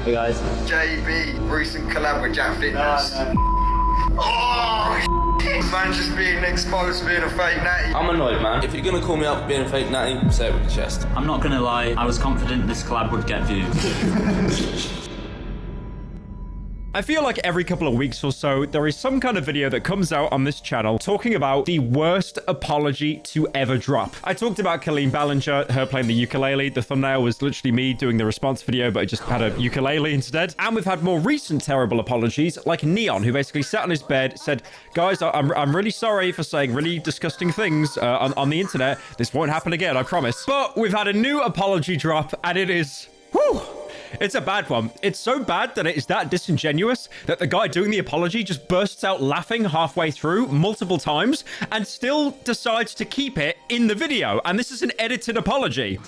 Hey guys. JB, recent collab with Jack Fitness. Oh, man's just being exposed for being a fake natty. I'm annoyed, man. If you're gonna call me out for being a fake natty, say it with your chest. I'm not gonna lie, I was confident this collab would get views. I feel like every couple of weeks or so, there is some kind of video that comes out on this channel talking about the worst apology to ever drop. I talked about Colleen Ballinger, her playing the ukulele. The thumbnail was literally me doing the response video, but I just had a ukulele instead. And we've had more recent terrible apologies, like Neon, who basically sat on his bed, said, guys, I'm really sorry for saying really disgusting things on the internet. This won't happen again, I promise. But we've had a new apology drop, and it is... whew! It's a bad one. It's so bad that it is that disingenuous that the guy doing the apology just bursts out laughing halfway through multiple times and still decides to keep it in the video. And this is an edited apology.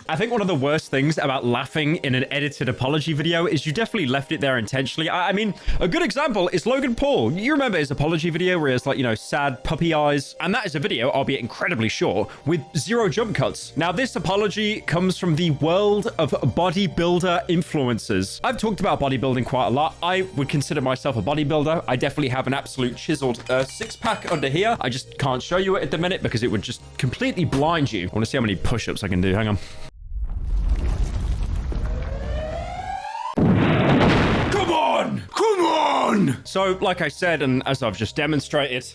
I think one of the worst things about laughing in an edited apology video is you definitely left it there intentionally. I mean, a good example is Logan Paul. You remember his apology video where he has, like, you know, sad puppy eyes? And that is a video, albeit incredibly short, with 0 jump cuts. Now, this apology comes from the world of bodybuilder influencers. I've talked about bodybuilding quite a lot. I would consider myself a bodybuilder. I definitely have an absolute chiseled six-pack under here. I just can't show you it at the minute because it would just completely blind you. I want to see how many push-ups I can do. Hang on. Come on! So, like I said, and as I've just demonstrated,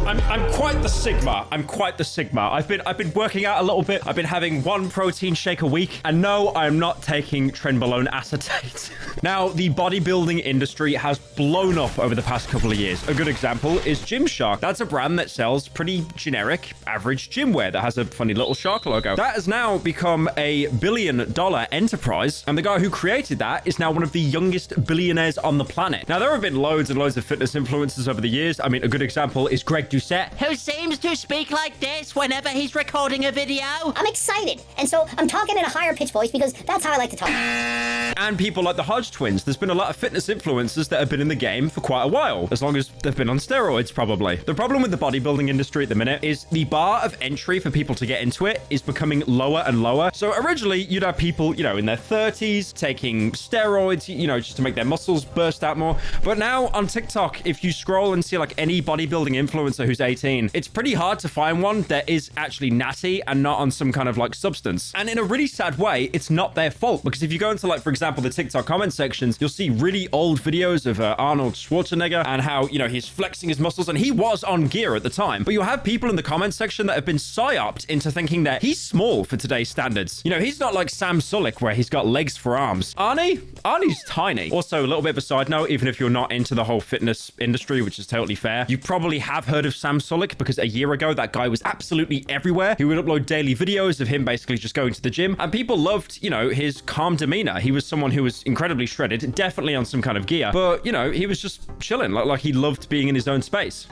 I'm quite the Sigma. I'm quite the Sigma. I've been working out a little bit. I've been having 1 protein shake a week. And no, I'm not taking trenbolone acetate. Now, the bodybuilding industry has blown up over the past couple of years. A good example is Gymshark. That's a brand that sells pretty generic, average gym wear that has a funny little shark logo. That has now become a billion-dollar enterprise. And the guy who created that is now one of the youngest billionaires on the planet. Now, there have been loads and loads of fitness influencers over the years. I mean, a good example is Greg Doucette, who seems to speak like this whenever he's recording a video. I'm excited, and so I'm talking in a higher pitch voice because that's how I like to talk. And people like the Hodge twins. There's been a lot of fitness influencers that have been in the game for quite a while, as long as they've been on steroids, probably. The problem with the bodybuilding industry at the minute is the bar of entry for people to get into it is becoming lower and lower. So originally, you'd have people, you know, in their 30s taking steroids, you know, just to make their muscles burst out more. But now on TikTok, if you scroll and see like any bodybuilding influencer who's 18, it's pretty hard to find one that is actually natty and not on some kind of like substance. And in a really sad way, it's not their fault, because if you go into, like, for example, the TikTok comment sections, you'll see really old videos of Arnold Schwarzenegger and how, you know, he's flexing his muscles, and he was on gear at the time. But you'll have people in the comment section that have been psyoped into thinking that he's small for today's standards. You know, he's not like Sam Sulek where he's got legs for arms. Arnie's tiny. Also, a little bit of a side note, even if you're not into the whole fitness industry, which is totally fair, you probably have heard of Sam Sulek, because a year ago, that guy was absolutely everywhere. He would upload daily videos of him basically just going to the gym, and people loved, you know, his calm demeanor. He was someone who was incredibly shredded, definitely on some kind of gear, but, you know, he was just chilling, like he loved being in his own space.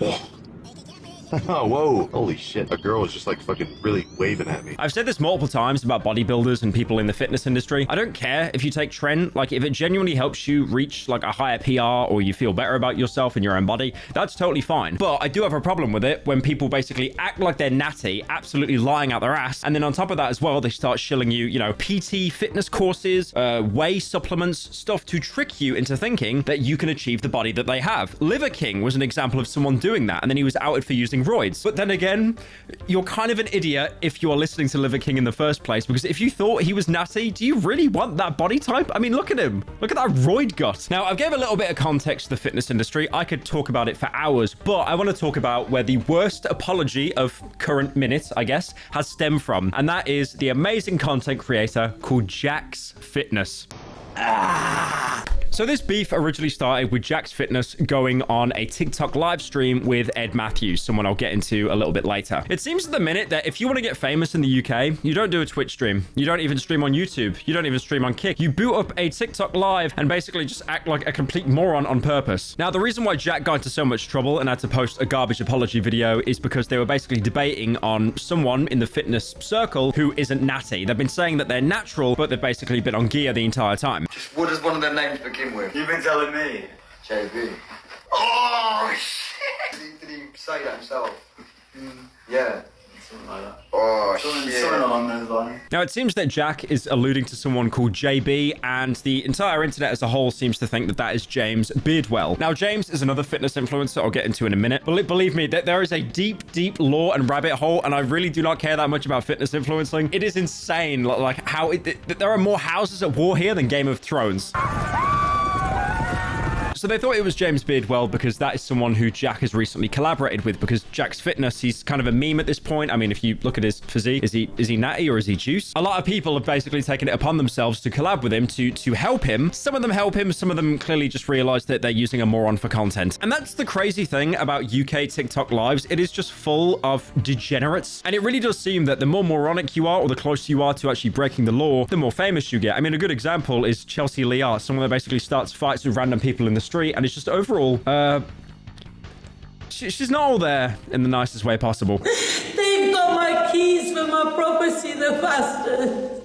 Oh, whoa. Holy shit. A girl was just like fucking really waving at me. I've said this multiple times about bodybuilders and people in the fitness industry. I don't care if you take tren. Like, if it genuinely helps you reach like a higher PR or you feel better about yourself and your own body, that's totally fine. But I do have a problem with it when people basically act like they're natty, absolutely lying out their ass. And then on top of that as well, they start shilling you, you know, PT fitness courses, whey supplements, stuff to trick you into thinking that you can achieve the body that they have. Liver King was an example of someone doing that, and then he was outed for using roids. But then again, you're kind of an idiot if you are listening to Liver King in the first place, because if you thought he was natty, do you really want that body type? I mean, look at him. Look at that roid gut. Now, I've gave a little bit of context to the fitness industry. I could talk about it for hours, but I want to talk about where the worst apology of current minute, I guess, has stemmed from. And that is the amazing content creator called Jax Fitness. So this beef originally started with Jax Fitness going on a TikTok live stream with Ed Matthews, someone I'll get into a little bit later. It seems at the minute that if you want to get famous in the UK, you don't do a Twitch stream. You don't even stream on YouTube. You don't even stream on Kick. You boot up a TikTok live and basically just act like a complete moron on purpose. Now, the reason why Jack got into so much trouble and had to post a garbage apology video is because they were basically debating on someone in the fitness circle who isn't natty. They've been saying that they're natural, but they've basically been on gear the entire time. Just what does one of their names begin with? You've been telling me. JB. Oh, shit! Did he say that himself? Yeah. Something like that. Oh, Something shit. along those lines. Now, it seems that Jack is alluding to someone called JB, and the entire internet as a whole seems to think that that is James Beardwell. Now, James is another fitness influencer I'll get into in a minute. But believe me, that there is a deep, deep lore and rabbit hole, and I really do not care that much about fitness influencing. It is insane, like how there are more houses at war here than Game of Thrones. So they thought it was James Beardwell because that is someone who Jack has recently collaborated with, because Jack's fitness, he's kind of a meme at this point. I mean, if you look at his physique, is he natty or is he juice? A lot of people have basically taken it upon themselves to collab with him to help him. Some of them help him, some of them clearly just realized that they're using a moron for content. And that's the crazy thing about UK TikTok lives. It is just full of degenerates. And it really does seem that the more moronic you are, or the closer you are to actually breaking the law, the more famous you get. I mean, a good example is Chelsea Lear, someone that basically starts fights with random people in the street, and it's just overall, she's not all there in the nicest way possible. They've got my keys for my property, the bastards.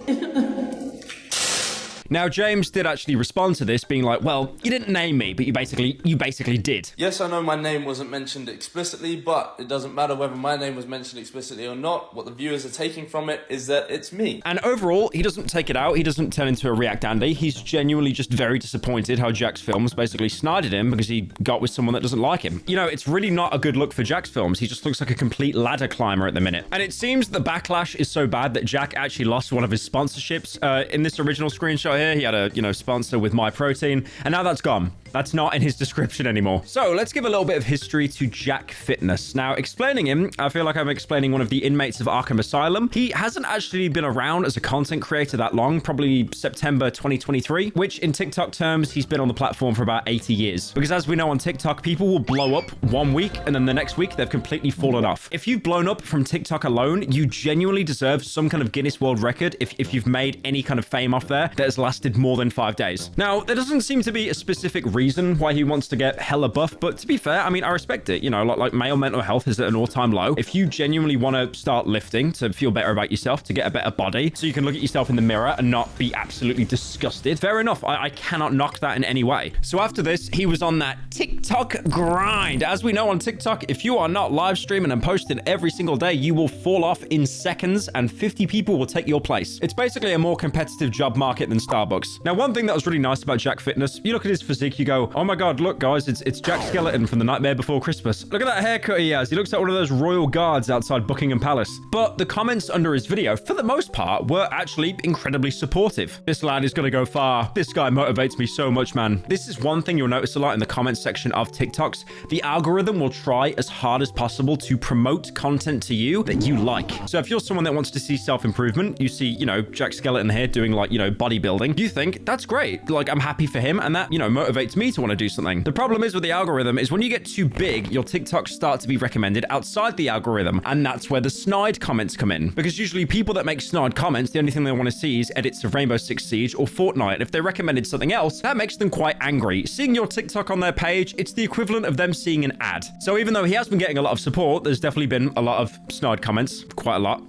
Now, James did actually respond to this, being like, well, you didn't name me, but you basically did. Yes, I know my name wasn't mentioned explicitly, but it doesn't matter whether my name was mentioned explicitly or not. What the viewers are taking from it is that it's me. And overall, he doesn't take it out. He doesn't turn into a React Andy. He's genuinely just very disappointed how Jack's films basically snided him because he got with someone that doesn't like him. You know, it's really not a good look for Jack's films. He just looks like a complete ladder climber at the minute. And it seems the backlash is so bad that Jack actually lost one of his sponsorships. In this original screenshot here, he had a, sponsor with My Protein, and now that's gone. That's not in his description anymore. So let's give a little bit of history to Jack Fitness. Now, explaining him, I feel like I'm explaining one of the inmates of Arkham Asylum. He hasn't actually been around as a content creator that long, probably September 2023, which in TikTok terms, he's been on the platform for about 80 years. Because as we know on TikTok, people will blow up one week and then the next week they've completely fallen off. If you've blown up from TikTok alone, you genuinely deserve some kind of Guinness World Record if you've made any kind of fame off there that has lasted more than 5 days. Now, there doesn't seem to be a specific reason why he wants to get hella buff, but to be fair, I mean, I respect it. Like male mental health is at an all-time low. If you genuinely want to start lifting to feel better about yourself, to get a better body, so you can look at yourself in the mirror and not be absolutely disgusted, fair enough. I cannot knock that in any way. So after this, he was on that TikTok grind. As we know on TikTok, if you are not live streaming and posting every single day, you will fall off in seconds and 50 people will take your place. It's basically a more competitive job market than Starbucks. Now, one thing that was really nice about Jack Fitness, you look at his physique, you go, oh my God, look guys, it's Jack Skeleton from The Nightmare Before Christmas. Look at that haircut he has. He looks like one of those royal guards outside Buckingham Palace. But the comments under his video, for the most part, were actually incredibly supportive. This lad is gonna go far. This guy motivates me so much, man. This is one thing you'll notice a lot in the comments section of TikToks. The algorithm will try as hard as possible to promote content to you that you like. So if you're someone that wants to see self-improvement, you see, Jack Skeleton here doing bodybuilding, you think that's great. Like, I'm happy for him, and that, motivates me to want to do something. The problem is with the algorithm is when you get too big, your TikToks start to be recommended outside the algorithm, and that's where the snide comments come in. Because usually people that make snide comments, the only thing they want to see is edits of Rainbow Six Siege or Fortnite. If they recommended something else, that makes them quite angry. Seeing your TikTok on their page, it's the equivalent of them seeing an ad. So even though he has been getting a lot of support, there's definitely been a lot of snide comments, quite a lot.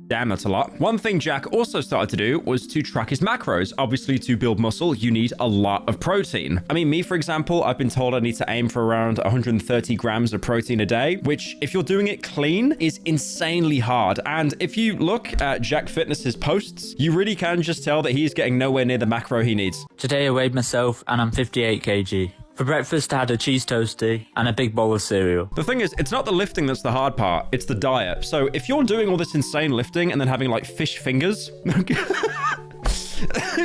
Damn, that's a lot. One thing Jack also started to do was to track his macros. Obviously, to build muscle, you need a lot of protein. I mean, me, for example, I've been told I need to aim for around 130 grams of protein a day, which, if you're doing it clean, is insanely hard. And if you look at Jack Fitness's posts, you really can just tell that he's getting nowhere near the macro he needs. Today I weighed myself and I'm 58 kg. For breakfast, I had a cheese toastie and a big bowl of cereal. The thing is, it's not the lifting that's the hard part, it's the diet. So if you're doing all this insane lifting and then having like fish fingers,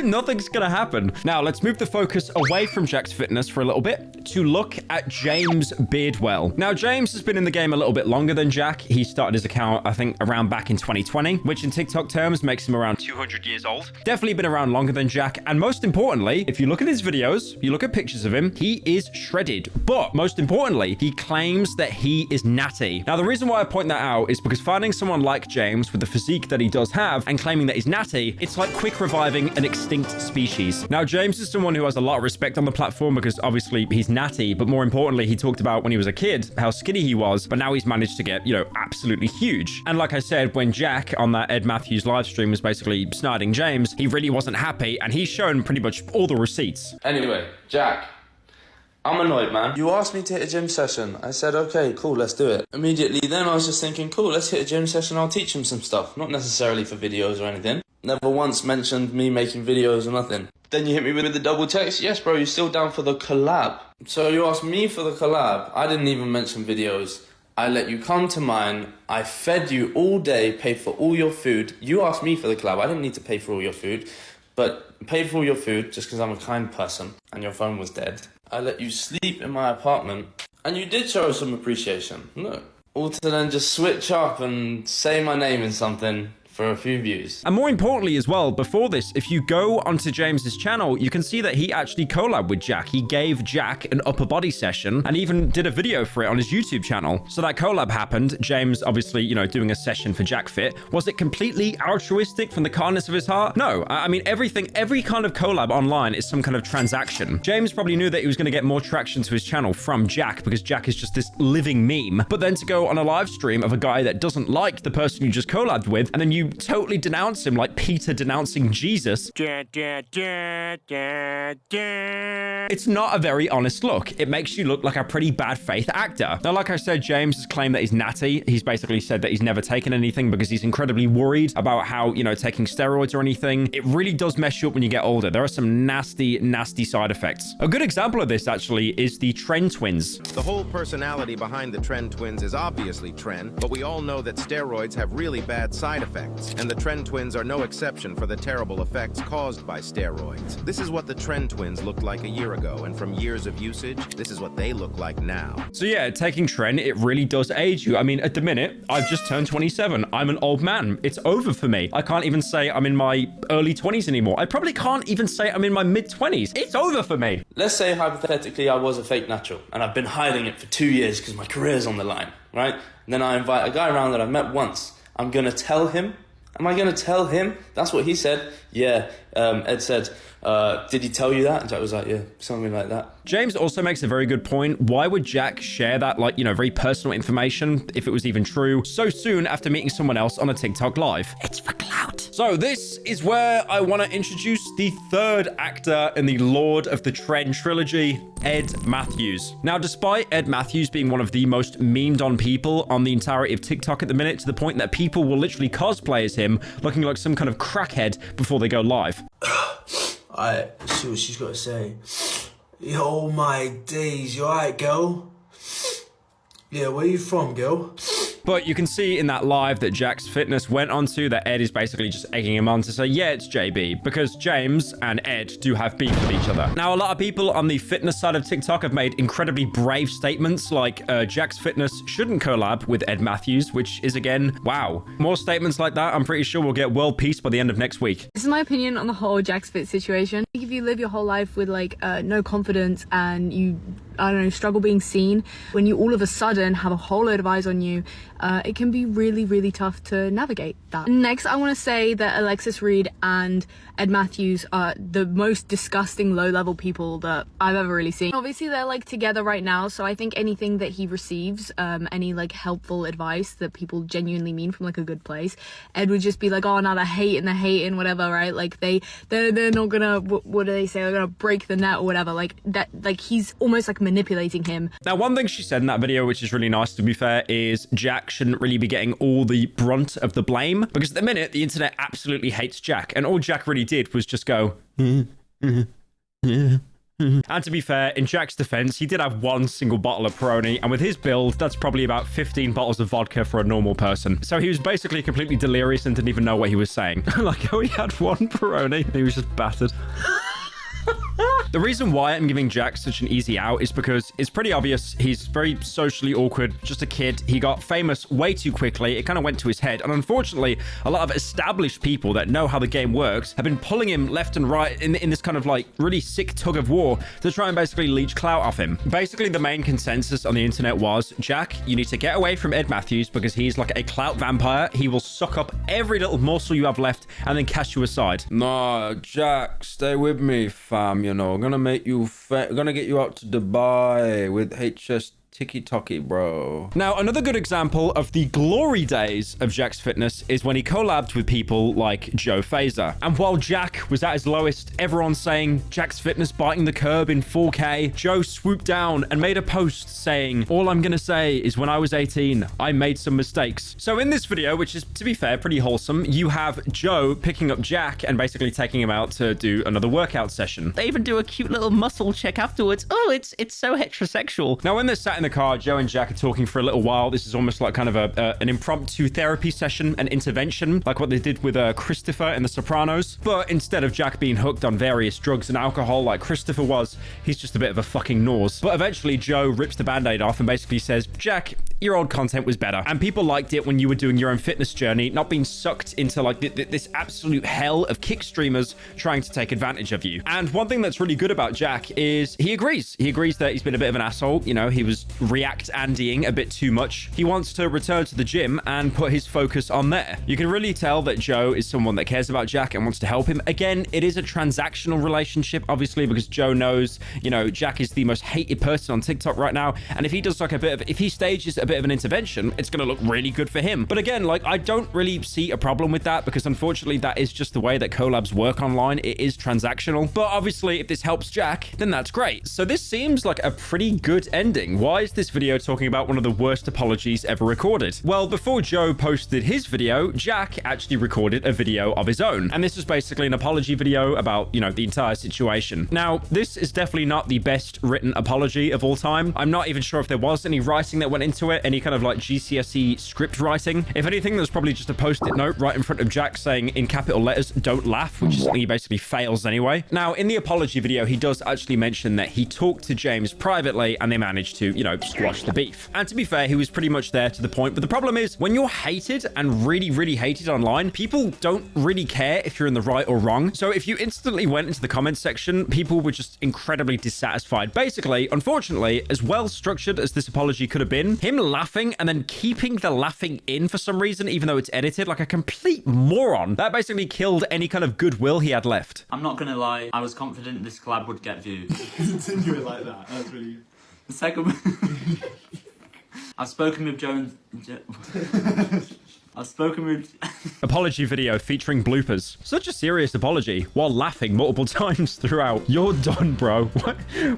nothing's gonna happen. Now, let's move the focus away from Jack's fitness for a little bit to look at James Beardwell. Now, James has been in the game a little bit longer than Jack. He started his account, I think, around back in 2020, which in TikTok terms makes him around 200 years old. Definitely been around longer than Jack. And most importantly, if you look at his videos, you look at pictures of him, he is shredded. But most importantly, he claims that he is natty. Now, the reason why I point that out is because finding someone like James with the physique that he does have and claiming that he's natty, it's like quick reviving an extinct species. Now, James is someone who has a lot of respect on the platform because obviously he's natty, but more importantly, he talked about when he was a kid, how skinny he was, but now he's managed to get, absolutely huge. And like I said, when Jack on that Ed Matthews live stream was basically sniding James, he really wasn't happy, and he's shown pretty much all the receipts. Anyway, Jack, I'm annoyed, man. You asked me to hit a gym session. I said, okay, cool, let's do it. Immediately then I was just thinking, cool, let's hit a gym session. I'll teach him some stuff. Not necessarily for videos or anything. Never once mentioned me making videos or nothing. Then you hit me with the double text. Yes, bro, you're still down for the collab. So you asked me for the collab. I didn't even mention videos. I let you come to mine. I fed you all day, paid for all your food. You asked me for the collab. I didn't need to pay for all your food, but paid for all your food just because I'm a kind person and your phone was dead. I let you sleep in my apartment and you did show some appreciation. Look, all to then just switch up and say my name in something for a few views. And more importantly as well, before this, if you go onto James's channel, you can see that he actually collabed with Jack. He gave Jack an upper body session and even did a video for it on his YouTube channel. So that collab happened. James, obviously, you know, doing a session for Jack Fit. Was it completely altruistic from the kindness of his heart? No. I mean, every kind of collab online is some kind of transaction. James probably knew that he was going to get more traction to his channel from Jack because Jack is just this living meme. But then to go on a live stream of a guy that doesn't like the person you just collabed with, and then you totally denounce him like Peter denouncing Jesus. It's not a very honest look. It makes you look like a pretty bad faith actor. Now, like I said, James has claimed that he's natty. He's basically said that he's never taken anything because he's incredibly worried about how, you know, taking steroids or anything. It really does mess you up when you get older. There are some nasty, nasty side effects. A good example of this actually is the Tren twins. The whole personality behind the Tren twins is obviously Tren, but we all know that steroids have really bad side effects. And the Tren twins are no exception for the terrible effects caused by steroids. This is what the Tren twins looked like a year ago, and from years of usage, this is what they look like now. So yeah, taking Tren, it really does age you. I mean, at the minute, I've just turned 27. I'm an old man. It's over for me. I can't even say I'm in my early 20s anymore. I probably can't even say I'm in my mid-20s. It's over for me. Let's say hypothetically I was a fake natural and I've been hiding it for 2 years because my career's on the line, right? And then I invite a guy around that I've met once. I'm gonna tell him. Am I going to tell him? That's what he said. Yeah, Ed said, did he tell you that? And Jack was like, yeah, something like that. James also makes a very good point. Why would Jack share that, like, you know, very personal information, if it was even true, so soon after meeting someone else on a TikTok live? It's for clout. So this is where I want to introduce the third actor in the Lord of the Tren trilogy, Ed Matthews. Now, despite Ed Matthews being one of the most memed on people on the entirety of TikTok at the minute, to the point that people will literally cosplay as him, looking like some kind of crackhead before they go live. Alright, see what she's got to say. Yo, my days, you alright, girl? Yeah, where you from, girl? But you can see in that live that Jack's Fitness went onto that Ed is basically just egging him on to say, yeah, it's JB, because James and Ed do have beef with each other. Now, a lot of people on the fitness side of TikTok have made incredibly brave statements like Jack's Fitness shouldn't collab with Ed Matthews, which is, again, wow. More statements like that, I'm pretty sure we'll get world peace by the end of next week. This is my opinion on the whole Jack's Fit situation. If you live your whole life with like no confidence and you, I don't know, struggle being seen, when you all of a sudden have a whole load of eyes on you, it can be really, really tough to navigate that. Next, I want to say that Alexis Reed and Ed Matthews are the most disgusting low-level people that I've ever really seen. Obviously, they're like together right now, so I think anything that he receives, any like helpful advice that people genuinely mean from like a good place, Ed would just be like, oh, now they're hating, whatever, right? Like they're not gonna, what do they say? They're gonna break the net or whatever. Like that, like he's almost like manipulating him. Now, one thing she said in that video, which is really nice to be fair, is Jack shouldn't really be getting all the brunt of the blame, because at the minute the internet absolutely hates Jack, and all Jack really did was just go and to be fair, in Jack's defense, he did have one single bottle of Peroni, and with his build, that's probably about 15 bottles of vodka for a normal person. So he was basically completely delirious and didn't even know what he was saying. Like how he had one Peroni and he was just battered. The reason why I'm giving Jack such an easy out is because it's pretty obvious he's very socially awkward, just a kid. He got famous way too quickly. It kind of went to his head. And unfortunately, a lot of established people that know how the game works have been pulling him left and right in this kind of like really sick tug of war to try and basically leech clout off him. Basically, the main consensus on the internet was, Jack, you need to get away from Ed Matthews because he's like a clout vampire. He will suck up every little morsel you have left and then cast you aside. Nah, Jack, stay with me, fam, you know. I'm gonna make you gonna get you out to Dubai with HS Tiki-toki, bro. Now, another good example of the glory days of Jack's fitness is when he collabed with people like Joe Fazer. And while Jack was at his lowest, everyone saying Jack's fitness biting the curb in 4K, Joe swooped down and made a post saying, all I'm gonna say is when I was 18, I made some mistakes. So in this video, which is, to be fair, pretty wholesome, you have Joe picking up Jack and basically taking him out to do another workout session. They even do a cute little muscle check afterwards. Oh, it's so heterosexual. Now, when they're sat in the car, Joe and Jack are talking for a little while. This is almost like kind of an impromptu therapy session, an intervention, like what they did with Christopher in The Sopranos. But instead of Jack being hooked on various drugs and alcohol like Christopher was, he's just a bit of a fucking nose. But eventually, Joe rips the band-aid off and basically says, Jack, your old content was better. And people liked it when you were doing your own fitness journey, not being sucked into like this absolute hell of kick streamers trying to take advantage of you. And one thing that's really good about Jack is he agrees. He agrees that he's been a bit of an asshole. You know, he was react-andying a bit too much. He wants to return to the gym and put his focus on there. You can really tell that Joe is someone that cares about Jack and wants to help him. Again, it is a transactional relationship, obviously, because Joe knows, you know, Jack is the most hated person on TikTok right now. And if he does like if he stages a bit of an intervention, it's going to look really good for him. But again, like, I don't really see a problem with that because unfortunately that is just the way that collabs work online. It is transactional. But obviously if this helps Jack, then that's great. So this seems like a pretty good ending. Why is this video talking about one of the worst apologies ever recorded? Well, before Joe posted his video, Jack actually recorded a video of his own. And this was basically an apology video about, you know, the entire situation. Now, this is definitely not the best written apology of all time. I'm not even sure if there was any writing that went into it, any kind of like GCSE script writing. If anything, there's probably just a post-it note right in front of Jack saying in capital letters, don't laugh, which is something he basically fails anyway. Now, in the apology video, he does actually mention that he talked to James privately and they managed to, you know, squash the beef. And to be fair, he was pretty much there to the point. But the problem is when you're hated and really, really hated online, people don't really care if you're in the right or wrong. So if you instantly went into the comments section, people were just incredibly dissatisfied. Basically, unfortunately, as well structured as this apology could have been, him laughing and then keeping the laughing in for some reason, even though it's edited like a complete moron, that basically killed any kind of goodwill he had left. I'm not gonna lie, I was confident this collab would get views. Continue it like that. That's really good. The second I've spoken with I've spoken with apology video featuring bloopers. Such a serious apology while laughing multiple times throughout. You're done, bro.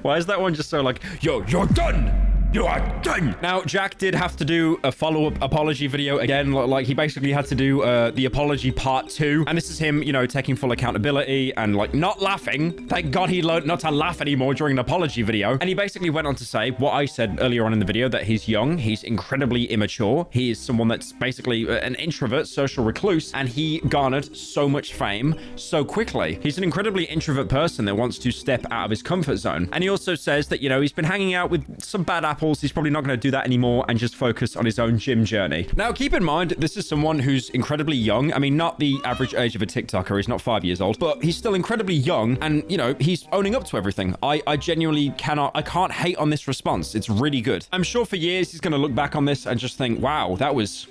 Why is that one just so like, yo, you're done? You are done. Now, Jack did have to do a follow-up apology video again. Like, he basically had to do the apology part 2. And this is him, you know, taking full accountability and, like, not laughing. Thank God he learned not to laugh anymore during an apology video. And he basically went on to say what I said earlier on in the video, that he's young, he's incredibly immature. He is someone that's basically an introvert, social recluse, and he garnered so much fame so quickly. He's an incredibly introvert person that wants to step out of his comfort zone. And he also says that, you know, he's been hanging out with some bad apples. He's probably not going to do that anymore and just focus on his own gym journey. Now, keep in mind, this is someone who's incredibly young. I mean, not the average age of a TikToker. He's not 5 years old, but he's still incredibly young. And, you know, he's owning up to everything. I genuinely I can't hate on this response. It's really good. I'm sure for years he's going to look back on this and just think, wow, that was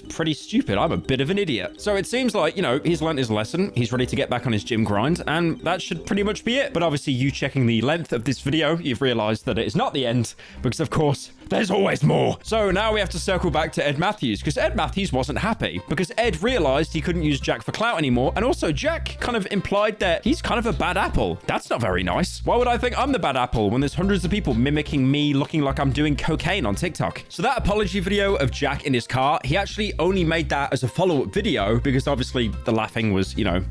pretty stupid. I'm a bit of an idiot. So it seems like, you know, he's learned his lesson. He's ready to get back on his gym grind, and that should pretty much be it. But obviously, you checking the length of this video, you've realized that it is not the end, because of course, there's always more. So now we have to circle back to Ed Matthews, because Ed Matthews wasn't happy, because Ed realized he couldn't use Jack for clout anymore, and also Jack kind of implied that he's kind of a bad apple. That's not very nice. Why would I think I'm the bad apple when there's hundreds of people mimicking me looking like I'm doing cocaine on TikTok? So that apology video of Jack in his car, he actually only made that as a follow-up video because obviously the laughing was, you know,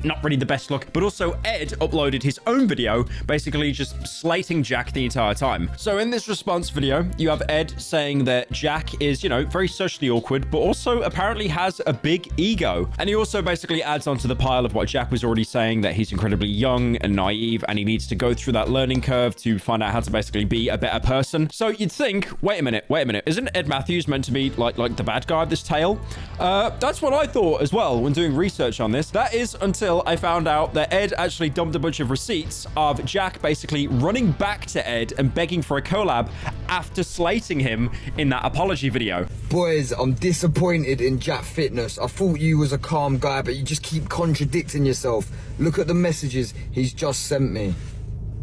not really the best look. But also Ed uploaded his own video basically just slating Jack the entire time. So in this response video, you have Ed saying that Jack is, you know, very socially awkward, but also apparently has a big ego. And he also basically adds onto the pile of what Jack was already saying, that he's incredibly young and naive and he needs to go through that learning curve to find out how to basically be a better person. So you'd think, wait a minute, isn't Ed Matthews meant to be like the bad guy of this tale? That's what I thought as well when doing research on this. That is until I found out that Ed actually dumped a bunch of receipts of Jack basically running back to Ed and begging for a collab after slating him in that apology video. Boys, I'm disappointed in Jack Fitness. I thought you was a calm guy, but you just keep contradicting yourself. Look at the messages he's just sent me.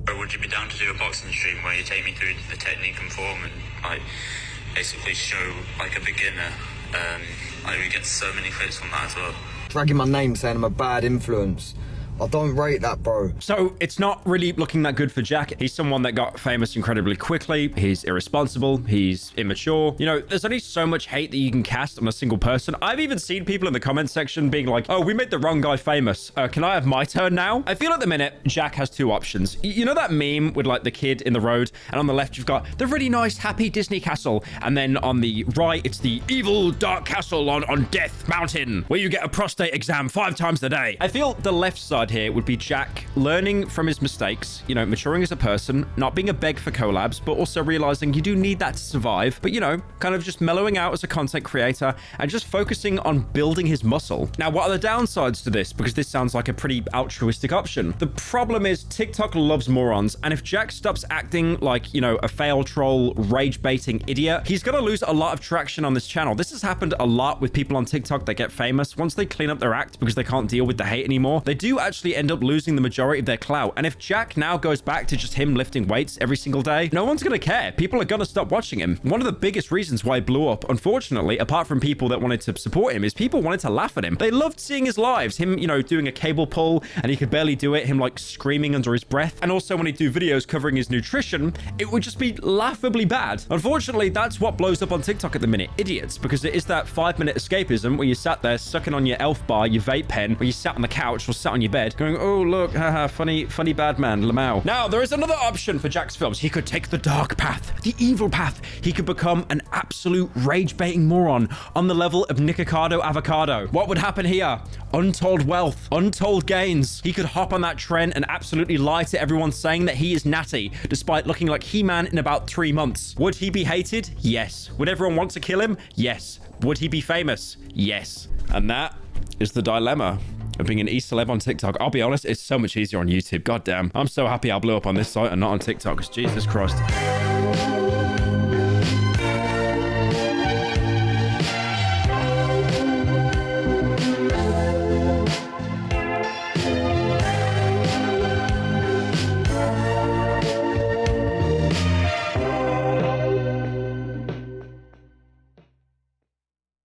When would you be down to do a boxing stream where you take me through the technique and form and like basically show like a beginner? Like we get so many clips from that as well. Dragging my name saying I'm a bad influence. I don't rate that, bro. So it's not really looking that good for Jack. He's someone that got famous incredibly quickly. He's irresponsible. He's immature. You know, there's only so much hate that you can cast on a single person. I've even seen people in the comment section being like, oh, we made the wrong guy famous. Can I have my turn now? I feel at the minute, Jack has two options. You know that meme with like the kid in the road, and on the left, you've got the really nice, happy Disney castle. And then on the right, it's the evil, dark castle on Death Mountain, where you get a prostate exam 5 times a day. I feel the left side here would be Jack learning from his mistakes, you know, maturing as a person, not being a beg for collabs, but also realizing you do need that to survive, but you know, kind of just mellowing out as a content creator and just focusing on building his muscle. Now, what are the downsides to this? Because this sounds like a pretty altruistic option. The problem is TikTok loves morons, and if Jack stops acting like, you know, a fail troll, rage baiting idiot, he's gonna lose a lot of traction on this channel. This has happened a lot with people on TikTok that get famous. Once they clean up their act because they can't deal with the hate anymore, they do actually end up losing the majority of their clout. And if Jack now goes back to just him lifting weights every single day, no one's gonna care. People are gonna stop watching him. One of the biggest reasons why he blew up, unfortunately, apart from people that wanted to support him, is people wanted to laugh at him. They loved seeing his lives, him, you know, doing a cable pull and he could barely do it, him like screaming under his breath. And also when he'd do videos covering his nutrition, it would just be laughably bad. Unfortunately, that's what blows up on TikTok at the minute, idiots, because it is that 5-minute escapism where you sat there sucking on your elf bar, your vape pen, or you sat on the couch or sat on your bed going, oh, look, haha, funny bad man, Lamau. Now, there is another option for Jack's films. He could take the dark path, the evil path. He could become an absolute rage-baiting moron on the level of Nikocado Avocado. What would happen here? Untold wealth, untold gains. He could hop on that trend and absolutely lie to everyone saying that he is natty, despite looking like He-Man in about 3 months. Would he be hated? Yes. Would everyone want to kill him? Yes. Would he be famous? Yes. And that is the dilemma of being an E-celeb on TikTok. I'll be honest, it's so much easier on YouTube. God damn. I'm so happy I blew up on this site and not on TikTok, because Jesus Christ.